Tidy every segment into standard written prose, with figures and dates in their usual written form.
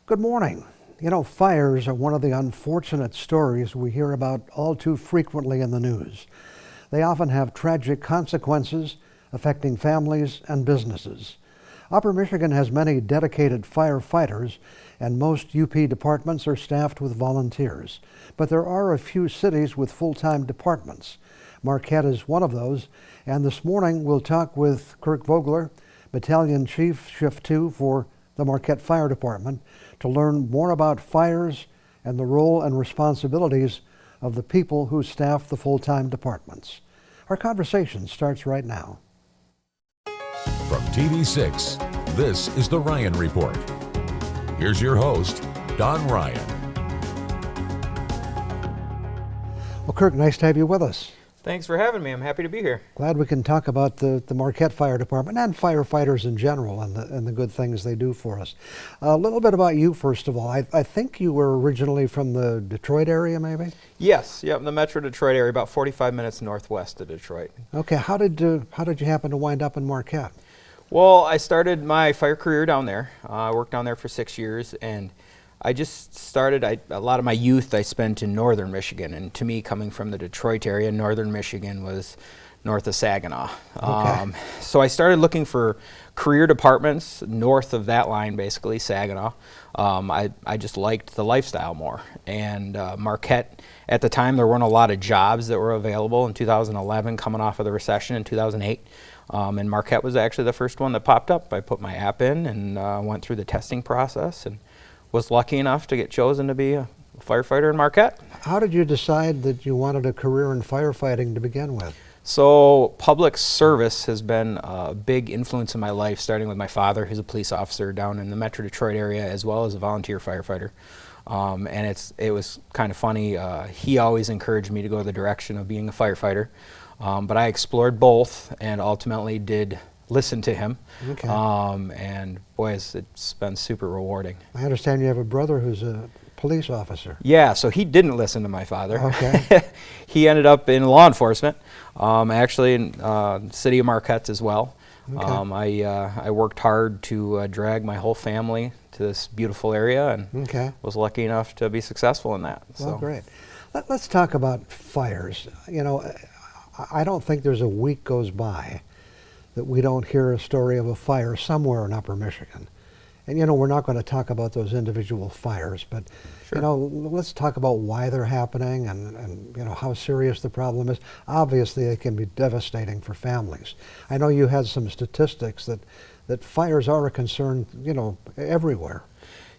Good morning. You know, fires are one of the unfortunate stories we hear about all too frequently in the news. They often have tragic consequences affecting families and businesses. Upper Michigan has many dedicated firefighters, and most UP departments are staffed with volunteers. But there are a few cities with full-time departments. Marquette is one of those, and this morning we'll talk with Kirk Vogler, Battalion Chief, Shift 2 for the Marquette Fire Department, to learn more about fires and the role and responsibilities of the people who staff the full-time departments. Our conversation starts right now. From TV6, this is The Ryan Report. Here's your host, Don Ryan. Well, Kirk, nice to have you with us. Thanks for having me. I'm happy to be here. Glad we can talk about the Marquette Fire Department and firefighters in general and the good things they do for us. A little bit about you, first of all. I think you were originally from the Detroit area, maybe? Yes, yep, the Metro Detroit area, about 45 minutes northwest of Detroit. Okay, how did you happen to wind up in Marquette? Well, I started my fire career down there. I worked down there for 6 years, and I just started, a lot of my youth I spent in northern Michigan, and to me, coming from the Detroit area, northern Michigan was north of Saginaw. Okay. So I started looking for career departments north of that line, basically, Saginaw. I just liked the lifestyle more. And Marquette, at the time, there weren't a lot of jobs that were available in 2011, coming off of the recession in 2008. And Marquette was actually the first one that popped up. I put my app in and went through the testing process and was lucky enough to get chosen to be a firefighter in Marquette. How did you decide that you wanted a career in firefighting to begin with? So public service has been a big influence in my life, starting with my father, who's a police officer down in the Metro Detroit area, as well as a volunteer firefighter. And it was kind of funny. He always encouraged me to go the direction of being a firefighter. But I explored both and ultimately did listen to him. Okay. And boy, it's been super rewarding. I understand you have a brother who's a police officer. Yeah, so he didn't listen to my father. Okay. He ended up in law enforcement, actually in the city of Marquette as well. Okay. I worked hard to drag my whole family to this beautiful area and Okay. was lucky enough to be successful in that. Well, So. great. Let's talk about fires. You know, I don't think there's a week goes by that we don't hear a story of a fire somewhere in Upper Michigan. And, you know, we're not going to talk about those individual fires, but, Sure. you know, let's talk about why they're happening and, you know, how serious the problem is. Obviously, it can be devastating for families. I know you had some statistics that fires are a concern, you know, everywhere.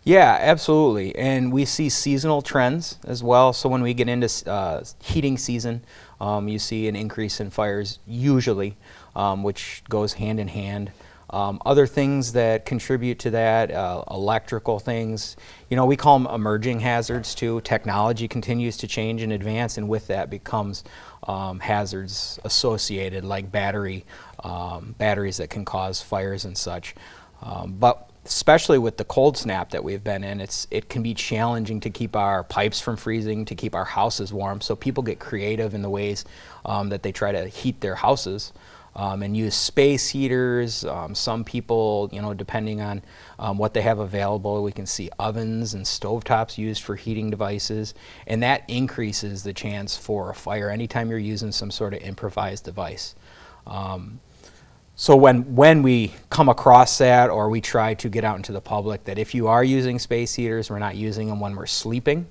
Yeah, absolutely. And we see seasonal trends as well. So when we get into heating season, you see an increase in fires usually, which goes hand in hand. Other things that contribute to that, electrical things, you know, we call them emerging hazards too. Technology continues to change and advance, and with that becomes hazards associated like batteries that can cause fires and such. But especially with the cold snap that we've been in, it can be challenging to keep our pipes from freezing, to keep our houses warm. So people get creative in the ways that they try to heat their houses and use space heaters. Some people, you know, depending on what they have available, we can see ovens and stovetops used for heating devices, and that increases the chance for a fire anytime you're using some sort of improvised device. So when we come across that, or we try to get out into the public, that if you are using space heaters, we're not using them when we're sleeping.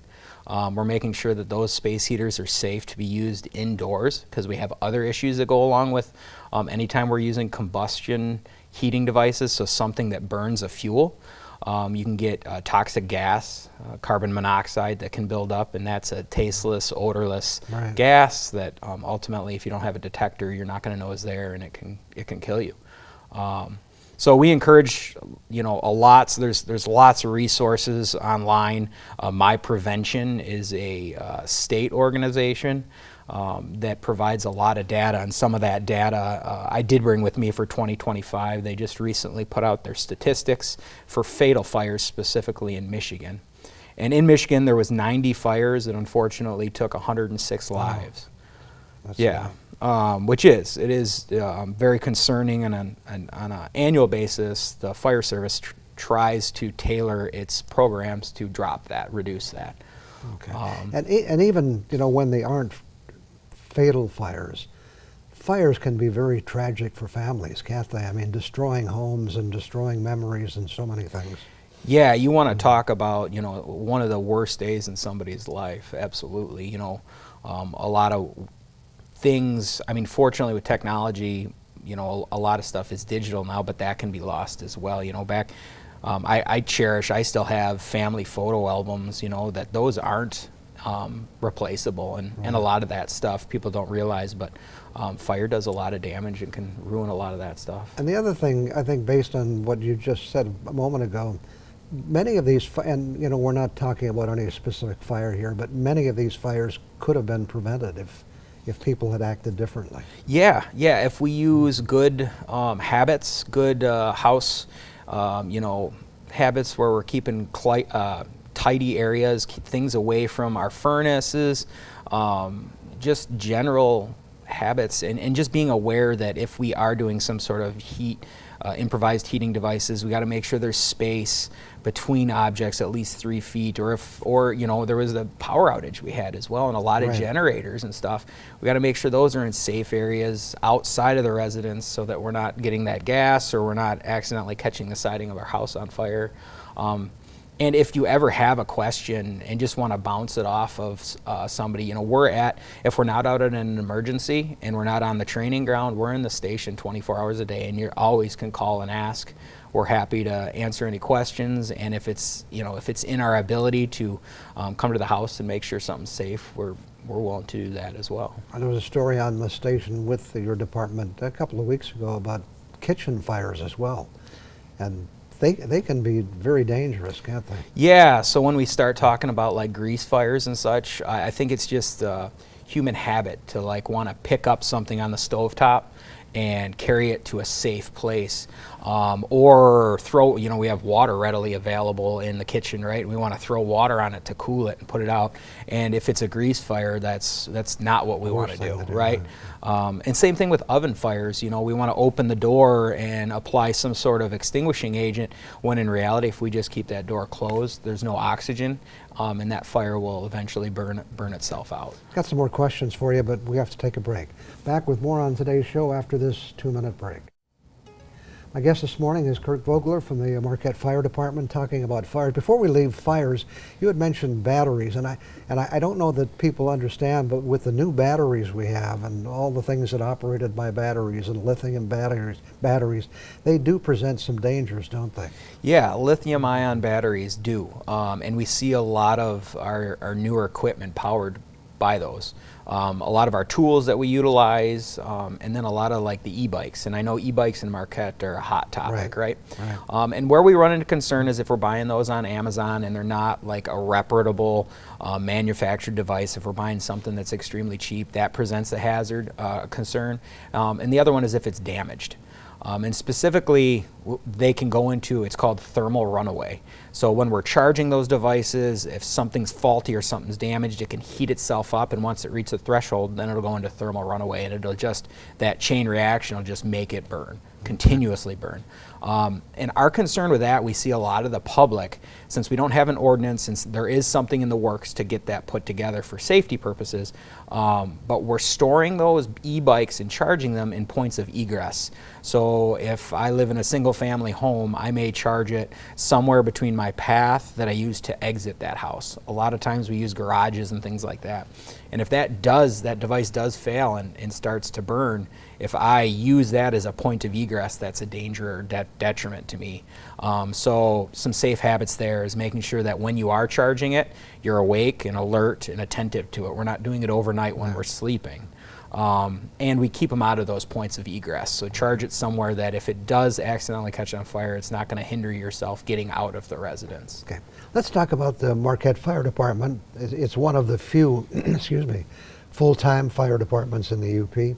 We're making sure that those space heaters are safe to be used indoors, because we have other issues that go along with anytime we're using combustion heating devices, so something that burns a fuel. You can get toxic gas, carbon monoxide that can build up, and that's a tasteless, odorless Right. gas that ultimately, if you don't have a detector, you're not going to know is there, and it can kill you. So we encourage, you know, a lot. So there's lots of resources online. My Prevention is a state organization that provides a lot of data, and some of that data I did bring with me for 2025. They just recently put out their statistics for fatal fires, specifically in Michigan. And in Michigan, there was 90 fires that unfortunately took 106 lives. That's Yeah. Which it is very concerning, and on an annual basis, the fire service tries to tailor its programs to drop that, reduce that. Okay. And even, you know, when they aren't fatal fires, fires can be very tragic for families, can't they? I mean, destroying homes and destroying memories and so many things. Yeah, you want to talk about, you know, one of the worst days in somebody's life. Absolutely. You know, a lot of things, I mean, fortunately with technology, you know, a lot of stuff is digital now, but that can be lost as well. You know, back, I still have family photo albums, you know, that those aren't replaceable, and a lot of that stuff people don't realize, but fire does a lot of damage and can ruin a lot of that stuff. And the other thing, I think, based on what you just said a moment ago, many of these, and you know, we're not talking about any specific fire here, but many of these fires could have been prevented if people had acted differently. Yeah, if we use good habits, good house, you know, habits where we're keeping tidy areas, keep things away from our furnaces, just general habits, and just being aware that if we are doing some sort of improvised heating devices, we got to make sure there's space between objects at least 3 feet, or you know, there was the power outage we had as well, and a lot of generators and stuff. We got to make sure those are in safe areas outside of the residence so that we're not getting that gas, or we're not accidentally catching the siding of our house on fire. And if you ever have a question and just want to bounce it off of somebody, you know, if we're not out in an emergency and we're not on the training ground, we're in the station 24 hours a day, and you always can call and ask. We're happy to answer any questions, and if it's, you know, if it's in our ability to come to the house and make sure something's safe, we're willing to do that as well. There was a story on the station with your department a couple of weeks ago about kitchen fires as well, and they can be very dangerous, can't they? Yeah, so when we start talking about like grease fires and such, I think it's just human habit to like want to pick up something on the stovetop and carry it to a safe place, or throw, you know, we have water readily available in the kitchen, right? We want to throw water on it to cool it and put it out, and if it's a grease fire, that's not what we want to do, right? And same thing with oven fires. You know, we want to open the door and apply some sort of extinguishing agent, when in reality, if we just keep that door closed, there's no oxygen, and that fire will eventually burn itself out. Got some more questions for you, but we have to take a break. Back with more on today's show after this 2-minute break. My guest this morning is Kirk Vogler from the Marquette Fire Department, talking about fires. Before we leave fires, you had mentioned batteries, and I don't know that people understand, but with the new batteries we have and all the things that operated by batteries and lithium batteries, they do present some dangers, don't they? Yeah, lithium-ion batteries do, and we see a lot of our newer equipment powered by those. A lot of our tools that we utilize, and then a lot of like the e-bikes. And I know e-bikes in Marquette are a hot topic, right? And where we run into concern is if we're buying those on Amazon and they're not like a reputable manufactured device. If we're buying something that's extremely cheap, that presents a hazard, concern. And the other one is if it's damaged. And specifically, they can go into, it's called thermal runaway. So when we're charging those devices, if something's faulty or something's damaged, it can heat itself up, and once it reaches the threshold, then it'll go into thermal runaway, and it'll just, that chain reaction will just make it burn, continuously burn. And our concern with that, we see a lot of the public, since we don't have an ordinance, since there is something in the works to get that put together for safety purposes, but we're storing those e-bikes and charging them in points of egress. So if I live in a single family home, I may charge it somewhere between my path that I use to exit that house. A lot of times we use garages and things like that. And if that device does fail and starts to burn, if I use that as a point of egress, that's a danger or detriment to me. So some safe habits there is making sure that when you are charging it, you're awake and alert and attentive to it. We're not doing it overnight when we're sleeping. And we keep them out of those points of egress. So charge it somewhere that if it does accidentally catch on fire, it's not going to hinder yourself getting out of the residence. Okay, let's talk about the Marquette Fire Department. It's one of the few, excuse me, full-time fire departments in the UP.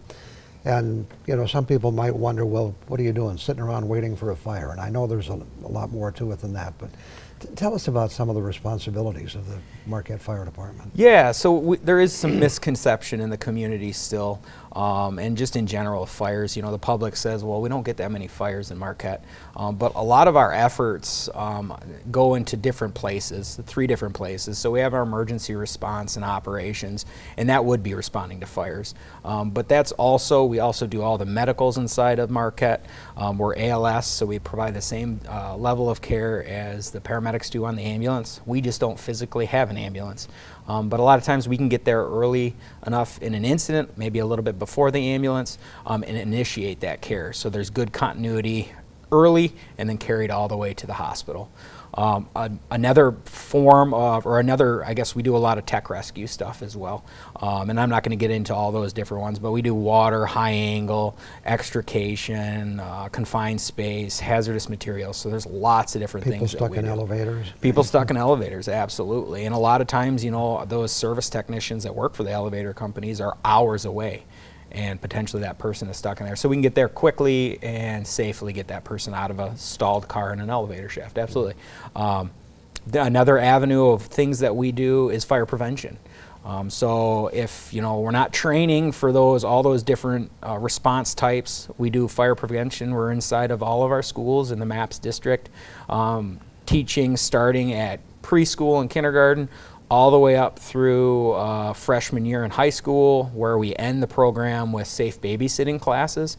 And, you know, some people might wonder, well, what are you doing, sitting around waiting for a fire? And I know there's a lot more to it than that, but tell us about some of the responsibilities of the Marquette Fire Department. Yeah, so there is some misconception in the community still, and just in general, fires. You know, the public says, well, we don't get that many fires in Marquette, but a lot of our efforts go into different places, 3 different places. So we have our emergency response and operations, and that would be responding to fires. But that's also, we also do all the medicals inside of Marquette. We're ALS, so we provide the same level of care as the paramedics do on the ambulance. We just don't physically have an ambulance. But a lot of times we can get there early enough in an incident, maybe a little bit before the ambulance, and initiate that care. So there's good continuity early and then carried all the way to the hospital. Another form of, or another, I guess we do a lot of tech rescue stuff as well. And I'm not going to get into all those different ones, but we do water, high angle, extrication, confined space, hazardous materials. So there's lots of different things that we do. People stuck in elevators? People stuck in elevators, absolutely. And a lot of times, you know, those service technicians that work for the elevator companies are hours away, and potentially that person is stuck in there. So we can get there quickly and safely get that person out of a stalled car in an elevator shaft, absolutely. Another avenue of things that we do is fire prevention. So if, you know, we're not training for all those different response types, we do fire prevention. We're inside of all of our schools in the MAPS district, teaching starting at preschool and kindergarten, all the way up through freshman year in high school, where we end the program with safe babysitting classes.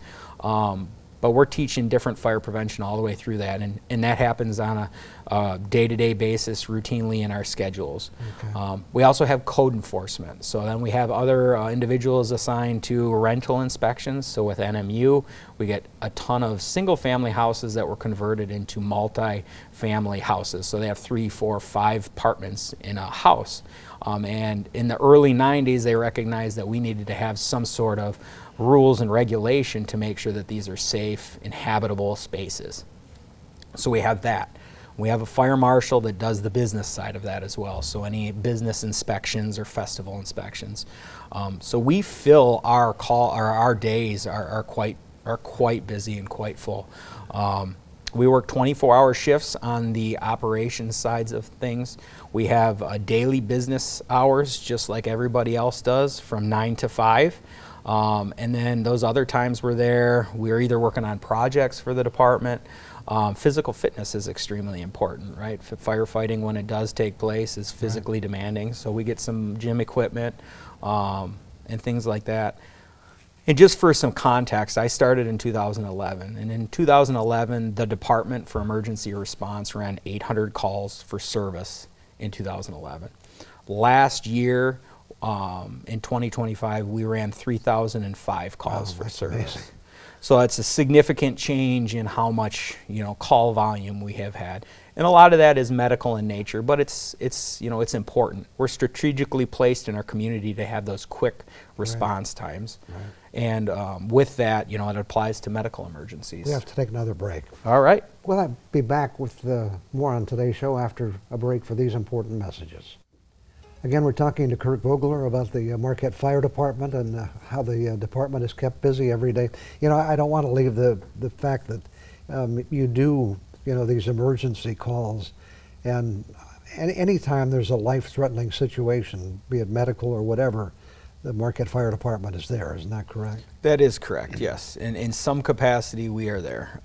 But we're teaching different fire prevention all the way through that, and that happens on a day-to-day basis routinely in our schedules. Okay. We also have code enforcement. So then we have other individuals assigned to rental inspections. So with NMU, we get a ton of single-family houses that were converted into multi-family houses. So they have 3, 4, 5 apartments in a house. And in the early 90s, they recognized that we needed to have some sort of rules and regulation to make sure that these are safe, inhabitable spaces. So we have that. We have a fire marshal that does the business side of that as well. So any business inspections or festival inspections. So we fill our days are quite busy and quite full. We work 24-hour shifts on the operations sides of things. We have daily business hours, just like everybody else does, from 9 to 5. And then those other times we're either working on projects for the department. Physical fitness is extremely important, right? Firefighting, when it does take place, is physically demanding. So we get some gym equipment and things like that. And just for some context, I started in 2011. And in 2011, the Department for Emergency Response ran 800 calls for service in 2011. Last year, in 2025, we ran 3,005 calls for service. Amazing. So it's a significant change in how much, you know, call volume we have had. And a lot of that is medical in nature, but it's you know, it's important. We're strategically placed in our community to have those quick response times. Right. And with that, you know, it applies to medical emergencies. We have to take another break. All right. We'll be back with more on today's show after a break for these important messages. Again, we're talking to Kirk Vogler about the Marquette Fire Department and how the department is kept busy every day. You know, I don't want to leave the fact that you do, you know, these emergency calls, and anytime there's a life-threatening situation, be it medical or whatever, the Marquette Fire Department is there. Isn't that correct? That is correct, yes. And in some capacity, we are there.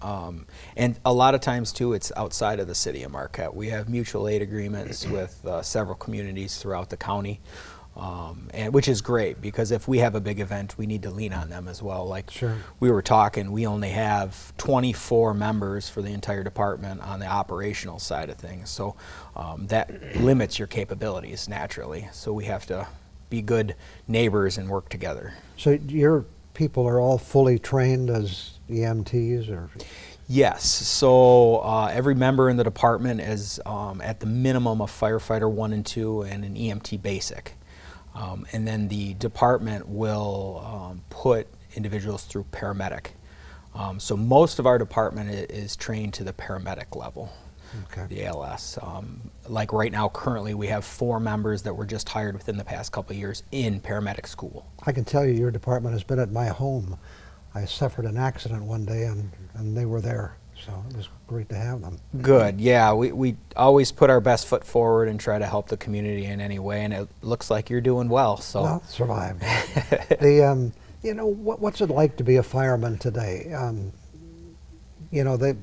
And a lot of times, too, it's outside of the city of Marquette. We have mutual aid agreements with several communities throughout the county, and which is great, because if we have a big event, we need to lean on them as well. Like sure. We were talking, we only have 24 members for the entire department on the operational side of things. So that limits your capabilities naturally. So we have to be good neighbors and work together. So your people are all fully trained as EMTs, or? Yes, so every member in the department is at the minimum a firefighter 1 and 2 and an EMT basic. And then the department will put individuals through paramedic. So most of our department is trained to the paramedic level. Okay. The ALS. Like right now, currently, we have 4 members that were just hired within the past couple of years in paramedic school. I can tell you your department has been at my home I suffered an accident one day, and they were there. So it was great to have them. Good. Yeah, we always put our best foot forward and try to help the community in any way, and it looks like you're doing well. So Well, survived. The you know, what's it like to be a fireman today? You know,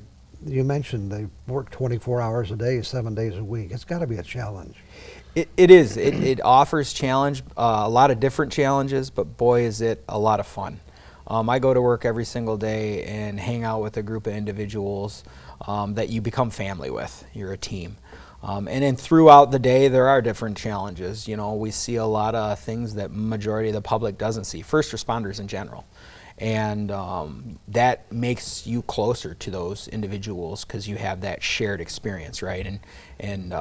you mentioned they work 24 hours a day, 7 days a week. It's got to be a challenge. It is. It offers challenge, a lot of different challenges, but boy, is it a lot of fun. I go to work every single day and hang out with a group of individuals that you become family with. You're a team. And then throughout the day, there are different challenges. You know, we see a lot of things that majority of the public doesn't see, first responders in general. And that makes you closer to those individuals because you have that shared experience, right? And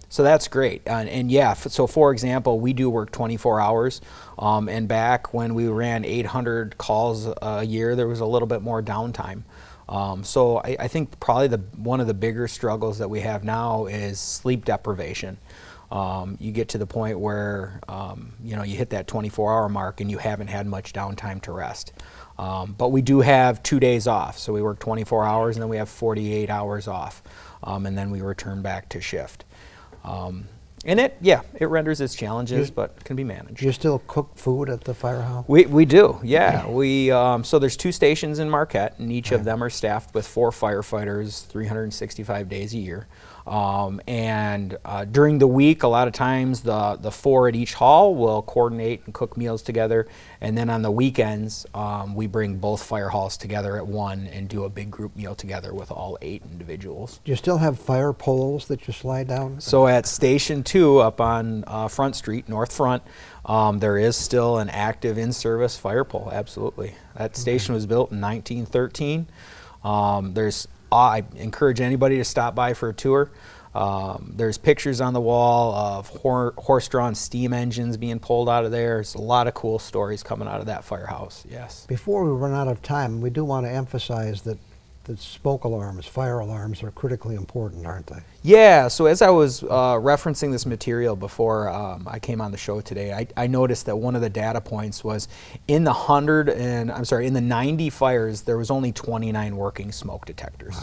so that's great. And yeah, so for example, we do work 24 hours. And back when we ran 800 calls a year, there was a little bit more downtime. So I think probably one of the bigger struggles that we have now is sleep deprivation. You get to the point where you know, you hit that 24-hour mark and you haven't had much downtime to rest. But we do have 2 days off, so we work 24 hours and then we have 48 hours off, and then we return back to shift. And it renders its challenges, but can be managed. Do you still cook food at the firehouse? We do, yeah. So there's 2 stations in Marquette, and each of them are staffed with 4 firefighters 365 days a year. And during the week, a lot of times the 4 at each hall will coordinate and cook meals together. And then on the weekends, we bring both fire halls together at one and do a big group meal together with all 8 individuals. Do you still have fire poles that you slide down? So at Station 2 up on Front Street, North Front, there is still an active in-service fire pole, absolutely. That station was built in 1913. I encourage anybody to stop by for a tour. There's pictures on the wall of horse-drawn steam engines being pulled out of there. There's a lot of cool stories coming out of that firehouse, yes. Before we run out of time, we do want to emphasize that smoke alarms, fire alarms are critically important, aren't they? Yeah, so as I was referencing this material before I came on the show today, I noticed that one of the data points was in the 90 fires, there was only 29 working smoke detectors.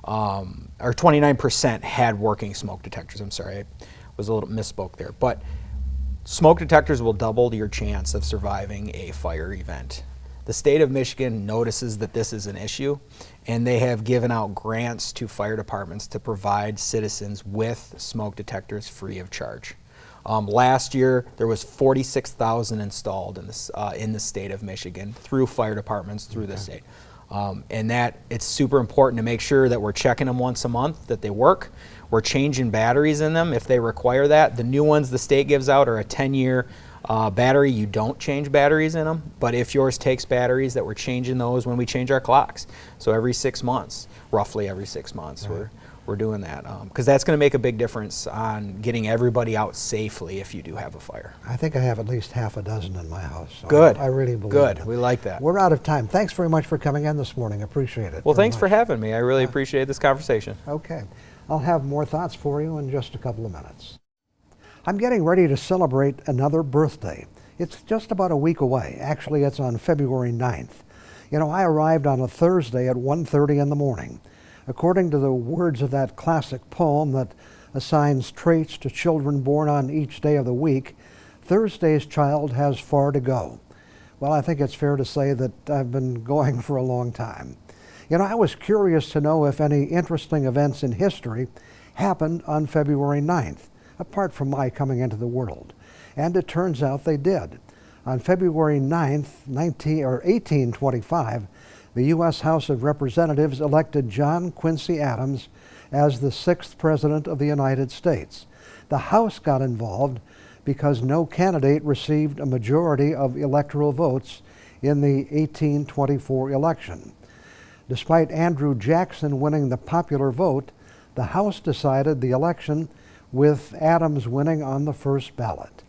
Wow. Or 29% had working smoke detectors. I'm sorry, I was a little misspoke there. But smoke detectors will double your chance of surviving a fire event. The state of Michigan notices that this is an issue, and they have given out grants to fire departments to provide citizens with smoke detectors free of charge. Last year, there was 46,000 installed in the state of Michigan through fire departments through the state. And that it's super important to make sure that we're checking them once a month, that they work. We're changing batteries in them if they require that. The new ones the state gives out are a 10-year battery. You don't change batteries in them, but if yours takes batteries, that we're changing those when we change our clocks. So every 6 months, roughly every 6 months, right, we're doing that, because that's going to make a big difference on getting everybody out safely if you do have a fire. I think I have at least half a dozen in my house. So good. I really believe good. it. We like that. We're out of time. Thanks very much for coming in this morning. Appreciate it. Well, thanks for having me. I really appreciate this conversation. Okay. I'll have more thoughts for you in just a couple of minutes. I'm getting ready to celebrate another birthday. It's just about a week away. Actually, it's on February 9th. You know, I arrived on a Thursday at 1:30 in the morning. According to the words of that classic poem that assigns traits to children born on each day of the week, Thursday's child has far to go. Well, I think it's fair to say that I've been going for a long time. You know, I was curious to know if any interesting events in history happened on February 9th, apart from my coming into the world. And it turns out they did. On February 9th, 1825, the U.S. House of Representatives elected John Quincy Adams as the 6th President of the United States. The House got involved because no candidate received a majority of electoral votes in the 1824 election. Despite Andrew Jackson winning the popular vote, the House decided the election with Adams winning on the first ballot.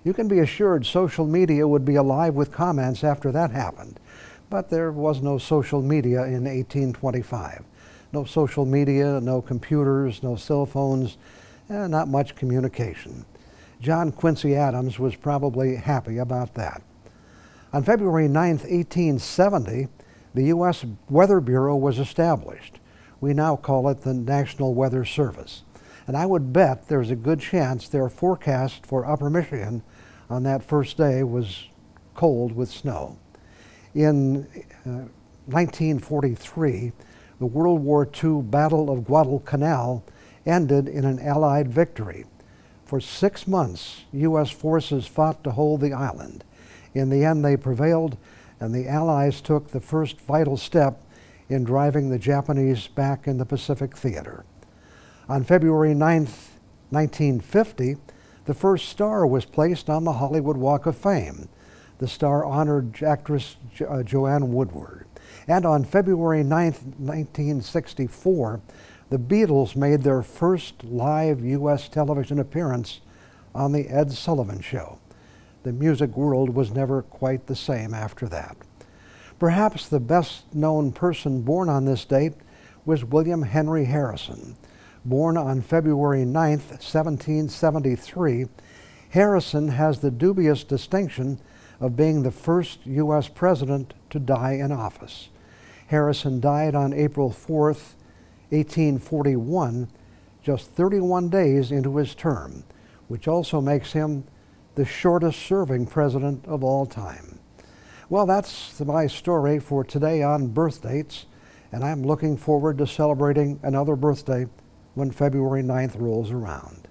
You can be assured social media would be alive with comments after that happened. But there was no social media in 1825. No social media, no computers, no cell phones, not much communication. John Quincy Adams was probably happy about that. On February 9, 1870, the U.S. Weather Bureau was established. We now call it the National Weather Service. And I would bet there's a good chance their forecast for Upper Michigan on that first day was cold with snow. In 1943, the World War II Battle of Guadalcanal ended in an Allied victory. For 6 months, U.S. forces fought to hold the island. In the end, they prevailed, and the Allies took the first vital step in driving the Japanese back in the Pacific theater. On February 9, 1950, the first star was placed on the Hollywood Walk of Fame. The star honored actress Joanne Woodward. And on February 9, 1964, the Beatles made their first live U.S. television appearance on The Ed Sullivan Show. The music world was never quite the same after that. Perhaps the best-known person born on this date was William Henry Harrison. Born on February 9, 1773, Harrison has the dubious distinction of being the first U.S. president to die in office. Harrison died on April 4, 1841, just 31 days into his term, which also makes him the shortest-serving president of all time. Well, that's my story for today on birth dates, and I'm looking forward to celebrating another birthday when February 9th rolls around.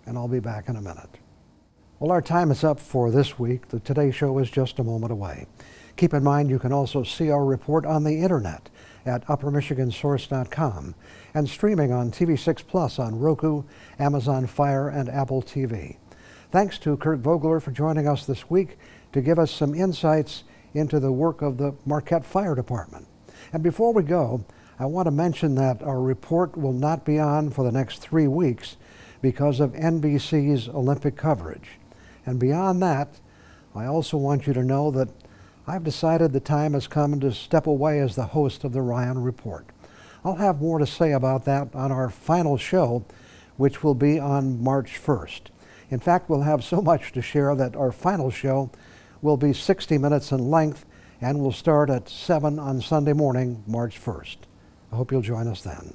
And I'll be back in a minute. Well, our time is up for this week. The Today Show is just a moment away. Keep in mind you can also see our report on the internet at uppermichigansource.com and streaming on TV6 Plus on Roku, Amazon Fire, and Apple TV. Thanks to Kirk Vogler for joining us this week to give us some insights into the work of the Marquette Fire Department. And before we go, I want to mention that our report will not be on for the next 3 weeks because of NBC's Olympic coverage. And beyond that, I also want you to know that I've decided the time has come to step away as the host of the Ryan Report. I'll have more to say about that on our final show, which will be on March 1st. In fact, we'll have so much to share that our final show will be 60 minutes in length and will start at 7 on Sunday morning, March 1st. I hope you'll join us then.